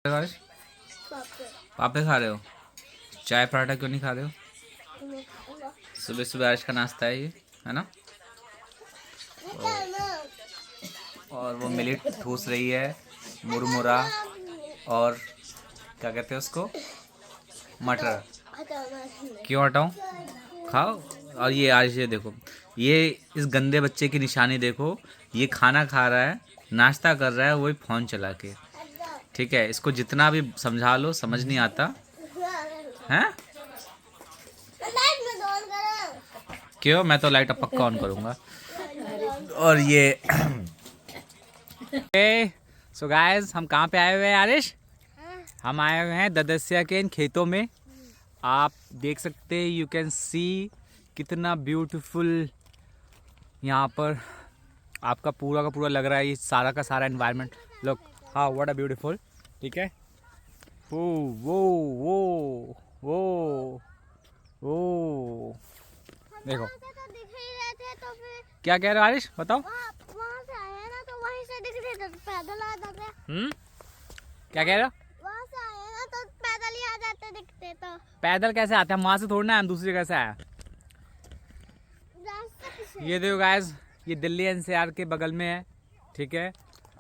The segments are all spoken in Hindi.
बारिश पापे खा रहे हो? चाय पराठा क्यों नहीं खा रहे हो? सुबह सुबह बारिश का नाश्ता है ये, है ना? और वो मिली ठूस रही है मुरमुरा और क्या कहते हैं उसको, मटर। क्यों हटाऊं? खाओ। और ये आज ये देखो, ये इस गंदे बच्चे की निशानी देखो। ये खाना खा रहा है, नाश्ता कर रहा है, वही फ़ोन चला के। ठीक है, इसको जितना भी समझा लो समझ नहीं आता है। क्यों? मैं तो लाइट अब पक्का ऑन करूंगा। और ये सो गाइस, हम कहाँ पे आए हुए हैं आरिश? हम आए हुए हैं ददस्या के इन खेतों में। आप देख सकते हैं, यू कैन सी कितना ब्यूटीफुल यहाँ पर आपका पूरा का पूरा लग रहा है। ये सारा का सारा environment, look how what a beautiful. ठीक है, वो वो वो वो वो देखो। क्या कह रहे हो आरिश, बताओ। वहाँ से आए हैं ना, तो वहीं से दिख रहे थे, तो पैदल आ जाते। क्या कह रहे हो? वहाँ से आए हैं ना, तो पैदल ही आ जाते दिखते तो। पैदल कैसे आते हैं? हम वहाँ से थोड़ी ना, हम दूसरी जगह से आए। ये देखो गाइस, ये दिल्ली एनसीआर के बगल में है। ठीक है,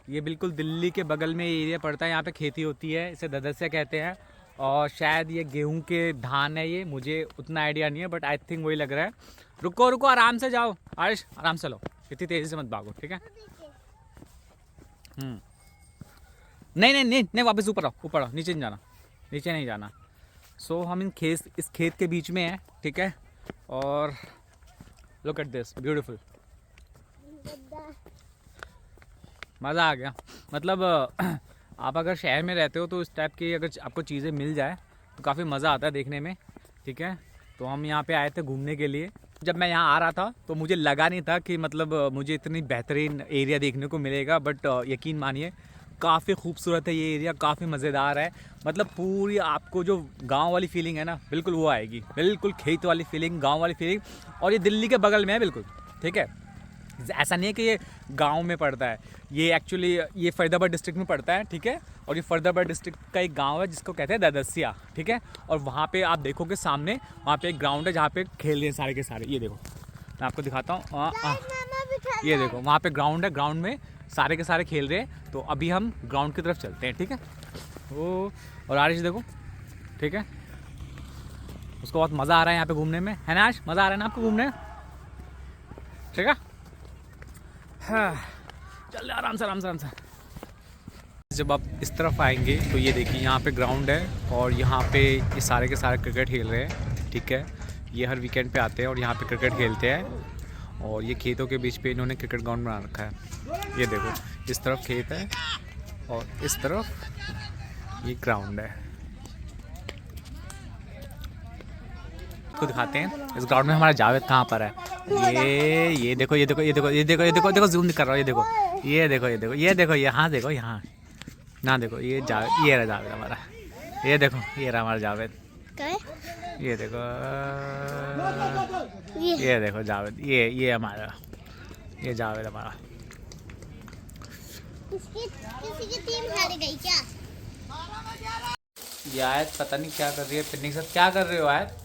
ये बिल्कुल दिल्ली के बगल में एरिया पड़ता है। यहाँ पे खेती होती है, इसे ददस्या कहते हैं। और शायद ये गेहूं के धान है, ये मुझे उतना आइडिया नहीं है, बट आई थिंक वही लग रहा है। रुको रुको, आराम से जाओ आयुष, आराम से लो, इतनी तेज़ी से मत भागो। ठीक है, नहीं नहीं नहीं नहीं, वापस ऊपर आओ, ऊपर आओ, नीचे नहीं जाना, नीचे नहीं जाना। सो हम इस खेत के बीच में हैं। ठीक है, और लुक एट दिस ब्यूटीफुल, मज़ा आ गया। मतलब आप अगर शहर में रहते हो तो इस टाइप की अगर आपको चीज़ें मिल जाए तो काफ़ी मज़ा आता है देखने में। ठीक है, तो हम यहाँ पे आए थे घूमने के लिए। जब मैं यहाँ आ रहा था तो मुझे लगा नहीं था कि मतलब मुझे इतनी बेहतरीन एरिया देखने को मिलेगा, बट यकीन मानिए काफ़ी खूबसूरत है ये एरिया, काफ़ी मज़ेदार है। मतलब पूरी आपको जो गांव वाली फीलिंग है ना, बिल्कुल वो आएगी, बिल्कुल खेत वाली फीलिंग, गांव वाली फीलिंग। और ये दिल्ली के बगल में है बिल्कुल। ठीक है, ऐसा नहीं है कि ये गांव में पड़ता है, ये एक्चुअली ये फरीदाबाद डिस्ट्रिक्ट में पड़ता है। ठीक है, और ये फरीदाबाद डिस्ट्रिक्ट का एक गांव है जिसको कहते हैं ददस्या। ठीक है, और वहाँ पे आप देखोगे सामने, वहाँ पे एक ग्राउंड है जहाँ पे खेल रहे हैं सारे के सारे। ये देखो, मैं आपको दिखाता हूँ। ये देखो, वहाँ पे ग्राउंड है, ग्राउंड में सारे के सारे खेल रहे हैं। तो अभी हम ग्राउंड की तरफ चलते हैं। ठीक है, वो और आरिश देखो। ठीक है, उसको बहुत मज़ा आ रहा है यहाँ पे घूमने में, है ना आरिश? मज़ा आ रहा है ना आपको घूमने? ठीक है, हाँ, चल आराम से आराम से आराम से। जब आप इस तरफ आएंगे तो ये देखिए, यहाँ पे ग्राउंड है और यहाँ पे ये सारे के सारे क्रिकेट खेल रहे हैं। ठीक है, ये हर वीकेंड पे आते हैं और यहाँ पे क्रिकेट खेलते हैं। और ये खेतों के बीच पे इन्होंने क्रिकेट ग्राउंड बना रखा है। ये देखो, इस तरफ खेत है और इस तरफ ये ग्राउंड है। को दिखाते हैं इस ग्राउंड में हमारा जावेद कहाँ पर है। ये देखो, ये देखो, ये देखो, ये देखो, ये देखो, देखो जूम कर रहा हूँ। ये देखो, ये देखो, ये देखो, ये देखो, यहाँ देखो, यहाँ ना देखो, ये जावेद, ये रहा जावेद हमारा। ये देखो, ये रहा हमारा जावेद। ये देखो, ये देखो जावेद, ये हमारा, ये जावेद हमारा। किसी की टीम हार गई क्या? ये आयत पता नहीं क्या कर रही है पिन्नी के साथ। क्या कर रहे हो आयत?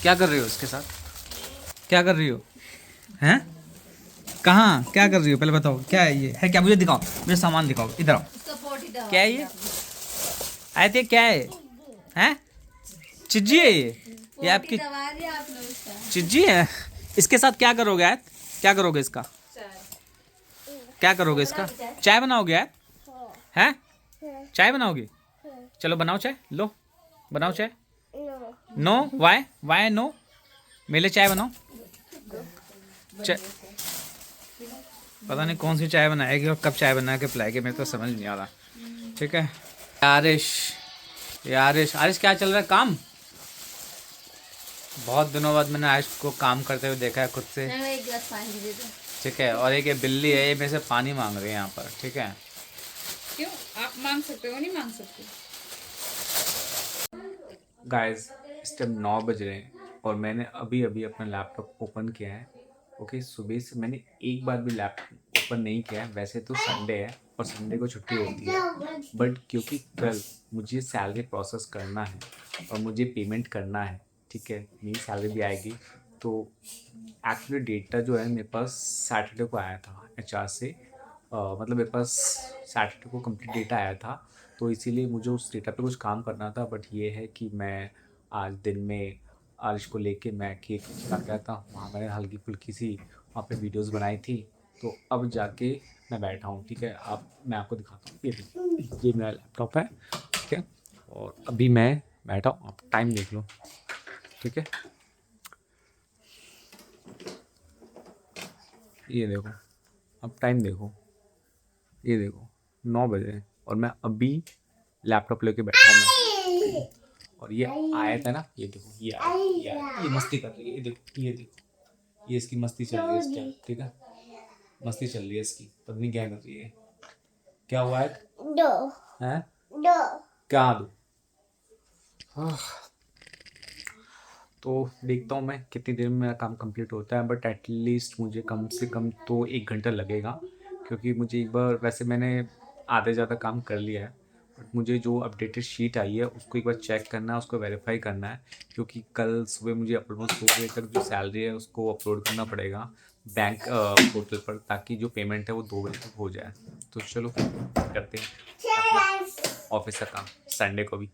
क्या कर रही हो उसके साथ? क्या कर रही हो? हैं? कहाँ क्या कर रही हो? पहले बताओ क्या है, ये है क्या? मुझे दिखाओ, मुझे सामान दिखाओ, इधर आओ। क्या है ये? आयत ये क्या है? हैं? चिज्जी है ये आपकी चिज्जी है? इसके साथ क्या करोगे आयत? क्या करोगे इसका? क्या करोगे इसका? चाय बनाओगे आयत? हैं? चाय बनाओगी? चलो बनाओ चाय, लो बनाओ चाय। No, why why no? मेरे चाय बनाओ। पता नहीं कौन सी चाय बनाएगी और कब चाय बना के पिलाएगी, मेरे तो समझ नहीं आ रहा। ठीक है, आरिश, आरिश, आरिश क्या चल रहा है काम? बहुत दिनों बाद मैंने आरिश को काम करते हुए देखा है खुद से। एक गिलास पानी दे दो। ठीक है, और एक ये बिल्ली है, ये मेरे से पानी मांग रही है यहाँ पर। ठीक है, क्यों? आप मांग सकते हो, नहीं मांग सकते? गाइस, इस टाइम 9 बज रहे हैं और मैंने अभी अभी अपना लैपटॉप ओपन किया है। ओके, सुबह से मैंने एक बार भी लैपटॉप ओपन नहीं किया है। वैसे तो संडे है और संडे को छुट्टी होती है, बट क्योंकि कल मुझे सैलरी प्रोसेस करना है और मुझे पेमेंट करना है, ठीक है, मेरी सैलरी भी आएगी, तो एक्चुअली डेटा जो है मेरे पास सैटरडे को आया था एचआर से, मतलब मेरे पास सैटरडे को कंप्लीट डेटा आया था, तो इसीलिए मुझे उस डेटा पे कुछ काम करना था। बट ये है कि मैं आज दिन में आरिश को लेके मैं केक खा गया था, वहाँ मैंने हल्की फुल्की सी वहाँ पे वीडियोस बनाई थी, तो अब जाके मैं बैठा हूँ, ठीक है। अब मैं आपको दिखाता हूँ, ये देखिए, ये मेरा लैपटॉप है, ठीक है, और अभी मैं बैठा हूँ, आप टाइम देख लो, ठीक है, ये देखो, अब टाइम देखो, ये देखो 9 बजे हैं और मैं अभी लैपटॉप लेके बैठा हूँ मैं, और ये आया था ना, ये देखो, ये मस्ती कर रही है, ये देखो, ये देखो, ये इसकी मस्ती चल रही है इस टाइम, ठीक है, मस्ती चल रही है इसकी, पता नहीं क्या कर रही है, क्या हुआ है, दो हैं, दो क्या दूँ, तो देखता हूँ मैं कितनी देर में मेरा काम कंप्लीट होता है, बट एटलीस्ट मुझे कम से कम तो 1 घंटा लगेगा, क्योंकि मुझे एक बार, वैसे मैंने आधे ज़्यादा काम कर लिया है, बट मुझे जो अपडेटेड शीट आई है उसको एक बार चेक करना है, उसको वेरीफाई करना है, क्योंकि कल सुबह मुझे ऑलमोस्ट 2 बजे तक जो सैलरी है उसको अपलोड करना पड़ेगा बैंक पोर्टल पर, ताकि जो पेमेंट है वो 2 बजे तक हो जाए। तो चलो करते हैं ऑफिस का काम संडे को भी।